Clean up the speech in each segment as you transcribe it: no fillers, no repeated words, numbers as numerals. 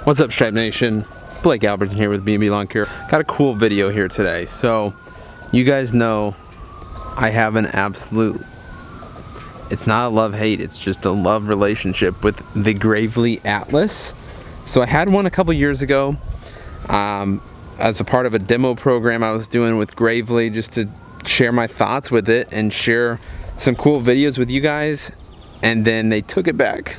What's up, Stripe Nation? Blake Albertson here with B&B Lawn Care. Got a cool video here today. So, you guys know I have an absolute, it's not a love-hate, it's just a love relationship with the Gravely Atlas. So I had one a couple years ago as a part of a demo program I was doing with Gravely, just to share my thoughts with it and share some cool videos with you guys, and then they took it back.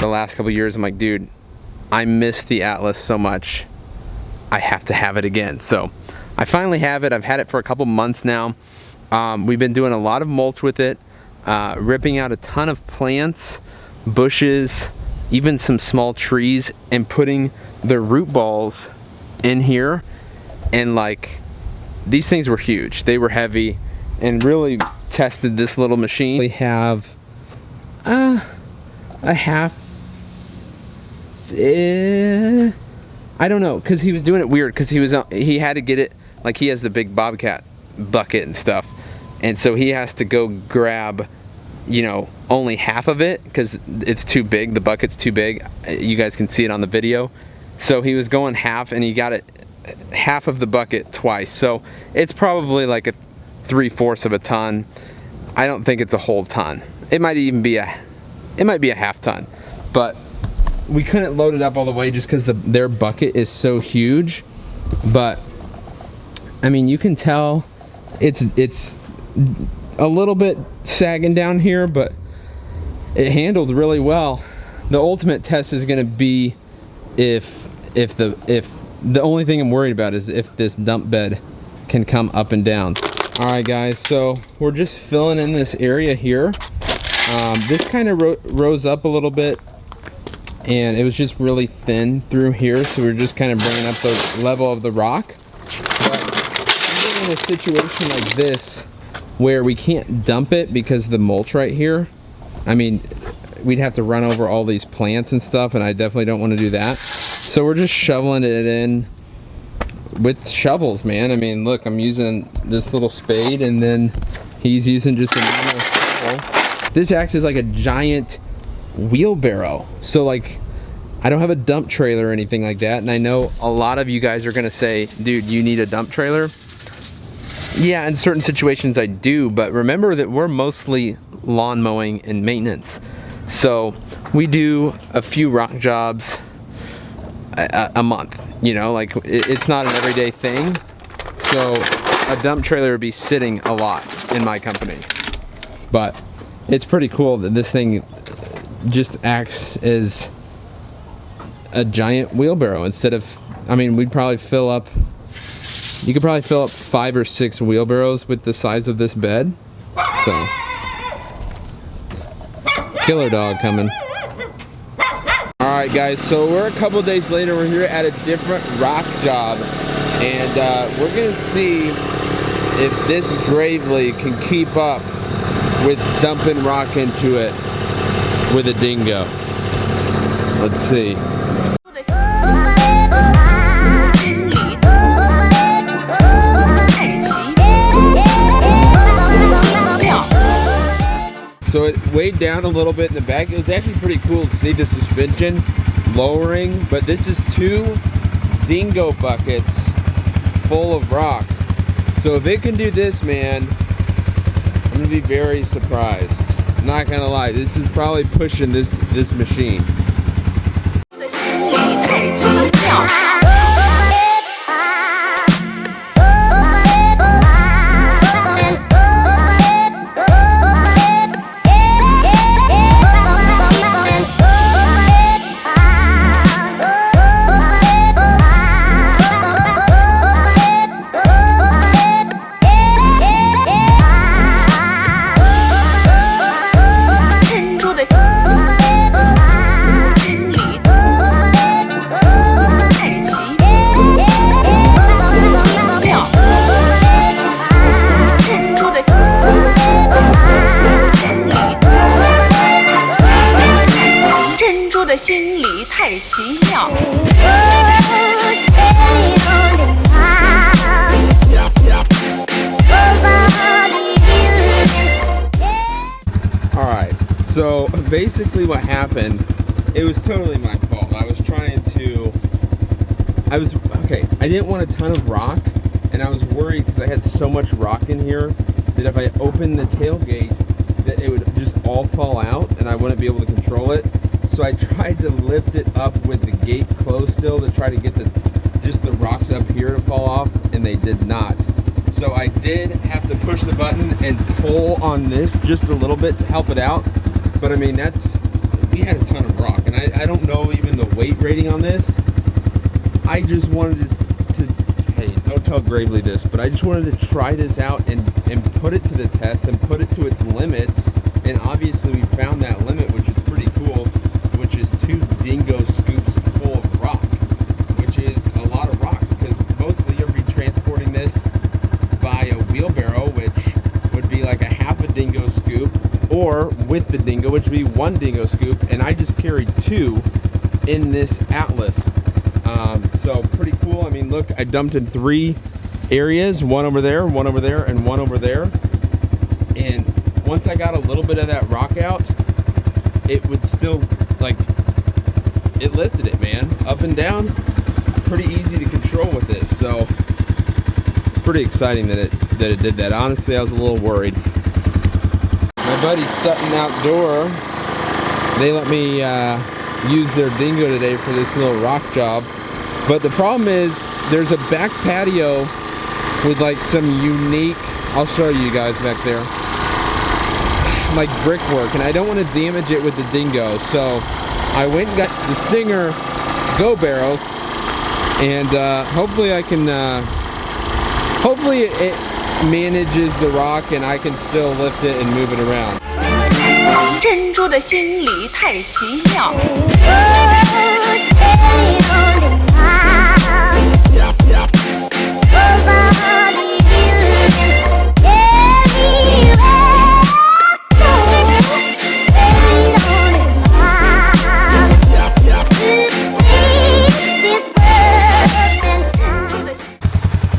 The last couple years, I'm like, dude, I miss the Atlas so much. I have to have it again. So I finally have it. I've had it for a couple months now. We've been doing a lot of mulch with it, ripping out a ton of plants, bushes, even some small trees, and putting the root balls in here. And like, these things were huge. They were heavy, and really tested this little machine. We have a half, I don't know, because he was doing it weird, because he had to get it, like, he has the big Bobcat bucket and stuff, and so he has to go grab, you know, only half of it because it's too big, the bucket's too big. You guys can see it on the video. So he was going half, and he got it half of the bucket twice, so it's probably like a 3/4 of a ton. I don't think it's a whole ton. It might even be a half ton, but we couldn't load it up all the way just because their bucket is so huge. But I mean, you can tell it's a little bit sagging down here, but it handled really well. The ultimate test is going to be if the only thing I'm worried about is if this dump bed can come up and down. All right, guys, so we're just filling in this area here. This kind of rose up a little bit, and it was just really thin through here, so we're just kind of bringing up the level of the rock. But even in a situation like this, where we can't dump it because of the mulch right here, I mean, we'd have to run over all these plants and stuff, and I definitely don't want to do that. So we're just shoveling it in with shovels, man. I mean, look, I'm using this little spade, and then he's using just a normal shovel. This acts as like a giant wheelbarrow. So like, I don't have a dump trailer or anything like that, and I know a lot of you guys are gonna say, dude, you need a dump trailer. Yeah, in certain situations I do, but remember that we're mostly lawn mowing and maintenance. So we do a few rock jobs a month, you know, like it's not an everyday thing. So a dump trailer would be sitting a lot in my company. But it's pretty cool that this thing just acts as a giant wheelbarrow instead of, I mean, we'd probably fill up, you could probably fill up 5 or 6 wheelbarrows with the size of this bed. So, killer dog coming. Alright guys, so we're a couple days later. We're here at a different rock job, and we're gonna see if this Gravely can keep up with dumping rock into it with a dingo. Let's see. So it weighed down a little bit in the back. It was actually pretty cool to see the suspension lowering, but this is 2 dingo buckets full of rock. So if it can do this, man, I'm gonna be very surprised. I'm not gonna lie, this is probably pushing this machine. Alright, so basically what happened, it was totally my fault. I didn't want a ton of rock, and I was worried because I had so much rock in here that if I opened the tailgate that it would just all fall out and I wouldn't be able to control it. So I tried to lift it up with the gate closed still to try to get just the rocks up here to fall off, and they did not. So I did have to push the button and pull on this just a little bit to help it out. But I mean, we had a ton of rock, and I don't know even the weight rating on this. I just wanted to hey, don't tell Gravely this, but I just wanted to try this out and put it to the test and put it to its limits. And obviously we found that limit, which is pretty cool, which is 2 dingo scoops full of rock, which is a lot of rock, because mostly you'll be transporting this by a wheelbarrow, which would be like a half a dingo scoop, or with the dingo, which would be 1 dingo scoop, and I just carried 2 in this Atlas. So pretty cool. I mean, look, I dumped in 3 areas, 1 over there, 1 over there, and 1 over there. And once I got a little bit of that rock out, it would still, like, it lifted it, man, up and down. Pretty easy to control with this. So it's pretty exciting that it did that. Honestly, I was a little worried. My buddy Sutton Outdoor, they let me use their dingo today for this little rock job. But the problem is, there's a back patio with like some unique, I'll show you guys back there, like brickwork, and I don't want to damage it with the dingo. So I went and got the Stinger Go Barrels, and hopefully I can, hopefully it manages the rock and I can still lift it and move it around. 珍珠的心理太奇妙。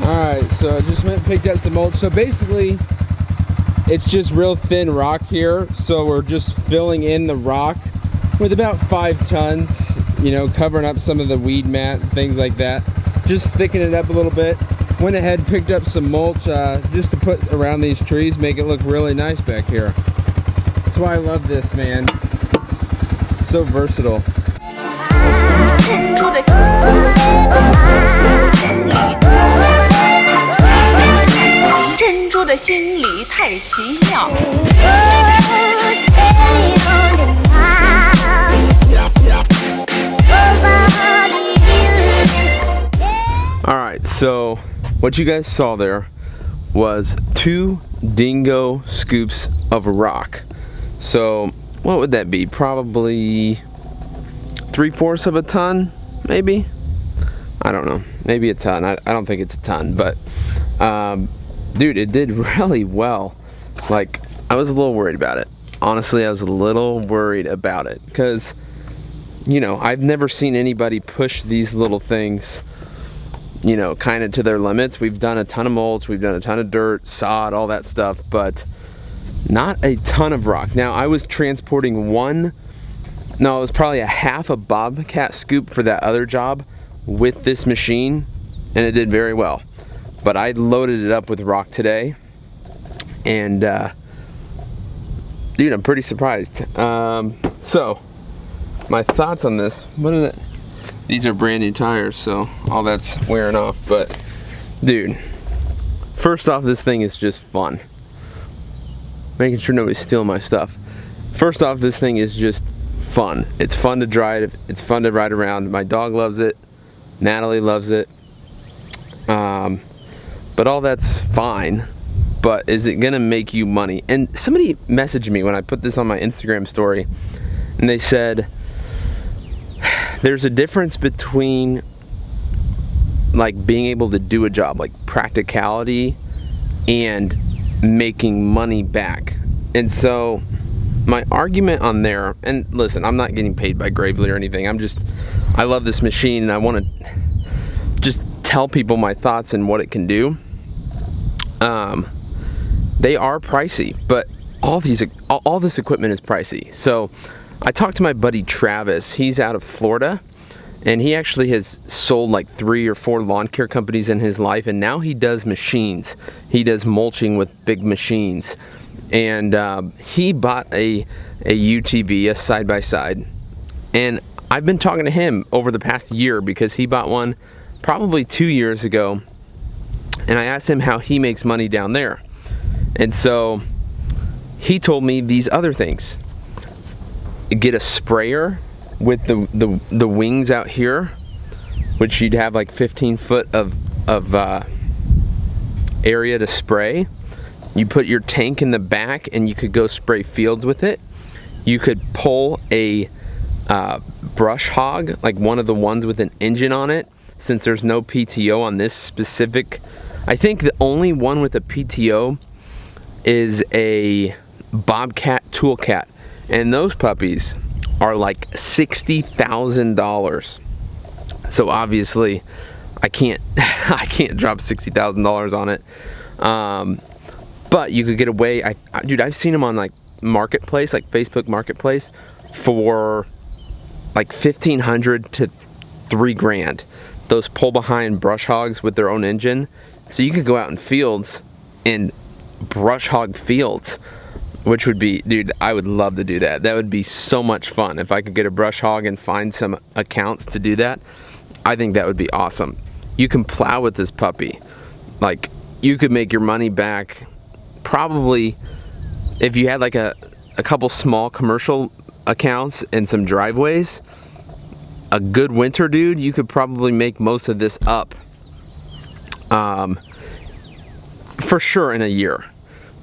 Alright, so I just went and picked up some mulch. So basically, it's just real thin rock here, so we're just filling in the rock with about 5 tons, you know, covering up some of the weed mat, things like that. Just thicken it up a little bit. Went ahead, picked up some mulch just to put around these trees, make it look really nice back here. That's why I love this, man. It's so versatile. 珍珠的心理太奇妙。 Alright, so what you guys saw there was 2 dingo scoops of rock. So what would that be? Probably 3/4 of a ton, maybe? I don't know, maybe a ton. I don't think it's a ton, but dude, it did really well. Like, I was a little worried about it. Honestly, I was a little worried about it because, you know, I've never seen anybody push these little things, you know, kind of to their limits. We've done a ton of mulch, we've done a ton of dirt, sod, all that stuff, but not a ton of rock. Now I was transporting it was probably a half a bobcat scoop for that other job with this machine, and it did very well. But I loaded it up with rock today, and dude, I'm pretty surprised. So my thoughts on this, these are brand new tires, so all that's wearing off. But dude, first off, this thing is just fun. Making sure nobody's stealing my stuff. First off, this thing is just fun. It's fun to drive. It's fun to ride around. My dog loves it. Natalie loves it. But all that's fine. But is it gonna make you money? And somebody messaged me when I put this on my Instagram story, and they said there's a difference between like being able to do a job, like practicality, and making money back. And so my argument on there, and listen, I'm not getting paid by Gravely or anything. I love this machine, and I want to just tell people my thoughts and what it can do. They are pricey, but all this equipment is pricey. So I talked to my buddy Travis. He's out of Florida, and he actually has sold like 3 or 4 lawn care companies in his life, and now he does machines. He does mulching with big machines, and he bought a UTV, a side-by-side, and I've been talking to him over the past year because he bought one probably 2 years ago, and I asked him how he makes money down there. And so he told me these other things. Get a sprayer with the wings out here, which you'd have like 15 foot of area to spray. You put your tank in the back, and you could go spray fields with it. You could pull a brush hog, like one of the ones with an engine on it, since there's no PTO on this specific. I think the only one with a PTO is a Bobcat Toolcat, and those puppies are like $60,000. So obviously I can't drop $60,000 on it. But you could get away. Dude, I've seen them on like Marketplace, like Facebook Marketplace, for like $1,500 to $3,000. Those pull behind brush hogs with their own engine. So you could go out in fields and brush hog fields, which would be, dude, I would love to do that. That would be so much fun. If I could get a brush hog and find some accounts to do that, I think that would be awesome. You can plow with this puppy. Like, you could make your money back probably if you had like a couple small commercial accounts and some driveways. A good winter, dude, you could probably make most of this up for sure in a year,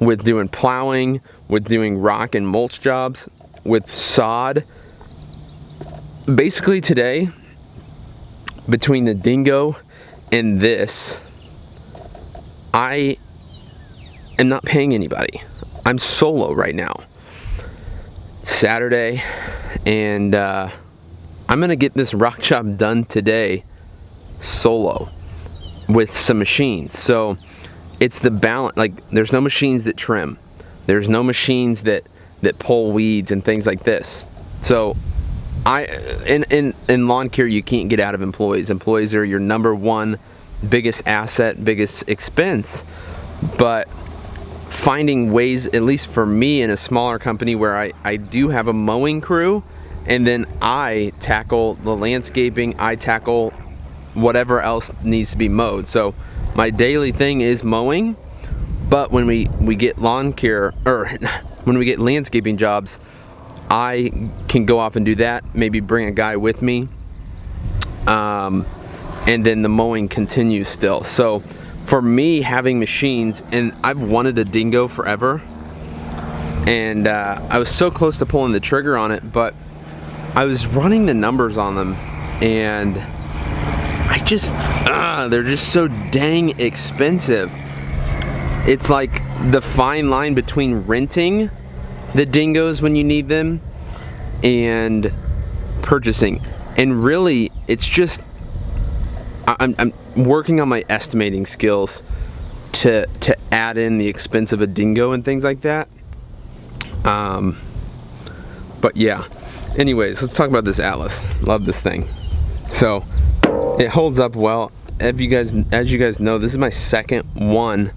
with doing plowing, with doing rock and mulch jobs, with sod. Basically today, between the dingo and this, I am not paying anybody. I'm solo right now. It's Saturday, and I'm gonna get this rock job done today solo with some machines. So it's the balance. Like, there's no machines that trim, there's no machines that pull weeds and things like this. So in lawn care, you can't get out of employees. Employees are your number one biggest asset, biggest expense. But finding ways, at least for me in a smaller company where I do have a mowing crew, and then I tackle the landscaping, I tackle whatever else needs to be mowed. So my daily thing is mowing, but when we get lawn care, or when we get landscaping jobs, I can go off and do that, maybe bring a guy with me, and then the mowing continues still. So for me, having machines, and I've wanted a dingo forever, and I was so close to pulling the trigger on it, but I was running the numbers on them, and I just, they're just so dang expensive. It's like the fine line between renting the dingoes when you need them and purchasing. And really, it's just, I'm working on my estimating skills to add in the expense of a dingo and things like that. But yeah, anyways, let's talk about this Atlas. Love this thing. So it holds up well. As you guys know, this is my second one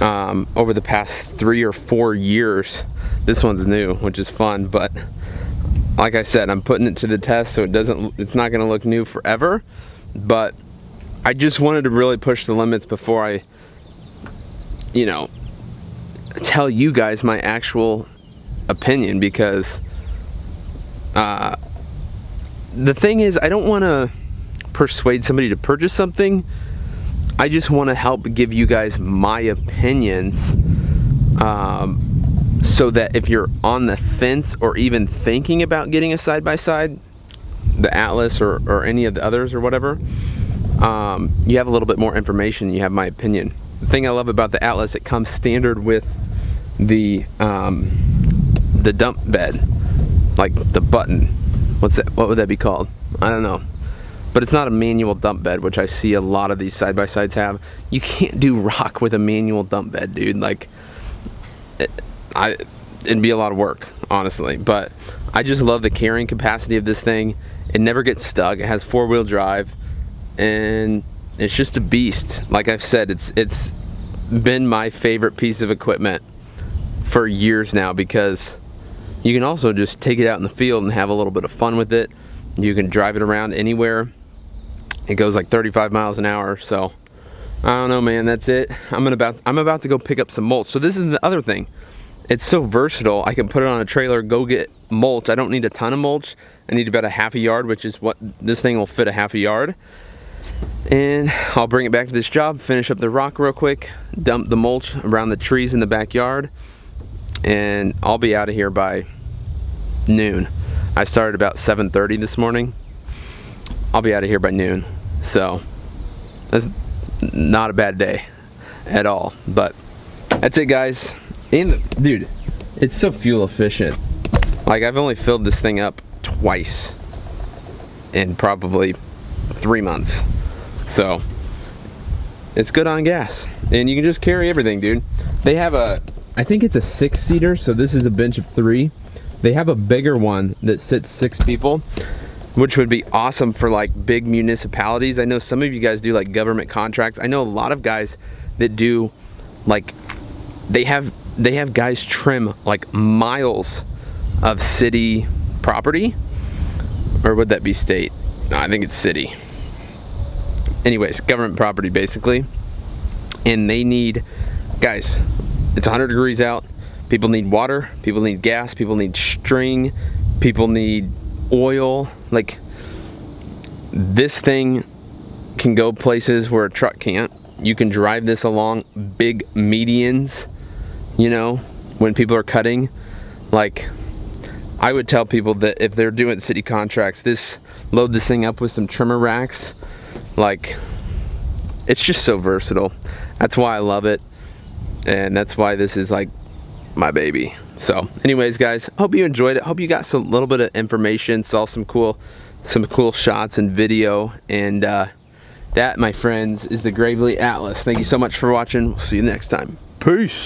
over the past 3 or 4 years. This one's new, which is fun, but like I said, I'm putting it to the test, so it's not gonna look new forever, but I just wanted to really push the limits before I, you know, tell you guys my actual opinion, because the thing is, I don't want to persuade somebody to purchase something. I just want to help give you guys my opinions, so that if you're on the fence or even thinking about getting a side-by-side, the Atlas or any of the others or whatever, you have a little bit more information. You have my opinion. The thing I love about the Atlas, it comes standard with the dump bed, like the button. What's that? What would that be called? I don't know. But it's not a manual dump bed, which I see a lot of these side-by-sides have. You can't do rock with a manual dump bed, dude. Like, it'd be a lot of work, honestly. But I just love the carrying capacity of this thing. It never gets stuck. It has 4-wheel drive, and it's just a beast. Like I've said, it's been my favorite piece of equipment for years now, because you can also just take it out in the field and have a little bit of fun with it. You can drive it around anywhere. It goes like 35 miles an hour. So I don't know, man. That's it. I'm about to go pick up some mulch. So this is the other thing. It's so versatile. I can put it on a trailer, go get mulch. I don't need a ton of mulch. I need about a half a yard, which is what this thing will fit, a half a yard. And I'll bring it back to this job, finish up the rock real quick, dump the mulch around the trees in the backyard, and I'll be out of here by noon. I started about 7:30 this morning. I'll be out of here by noon. So that's not a bad day at all. But that's it, guys. And dude, it's so fuel efficient. Like, I've only filled this thing up twice in probably 3 months. So it's good on gas, and you can just carry everything, dude. They have I think it's a 6-seater, so this is a bench of 3. They have a bigger one that sits 6 people, which would be awesome for like big municipalities. I know some of you guys do like government contracts. I know a lot of guys that do, like, they have guys trim like miles of city property, or would that be state? No, I think it's city. Anyways, government property basically. And they need, guys, it's 100 degrees out. People need water, people need gas, people need string, people need oil. Like, this thing can go places where a truck can't. You can drive this along big medians, you know, when people are cutting. Like, I would tell people that if they're doing city contracts, load this thing up with some trimmer racks. Like, it's just so versatile. That's why I love it, and that's why this is like my baby. So anyways, guys, hope you enjoyed it. Hope you got some little bit of information, saw some cool shots and video. And that, my friends, is the Gravely Atlas. Thank you so much for watching. We'll see you next time. Peace.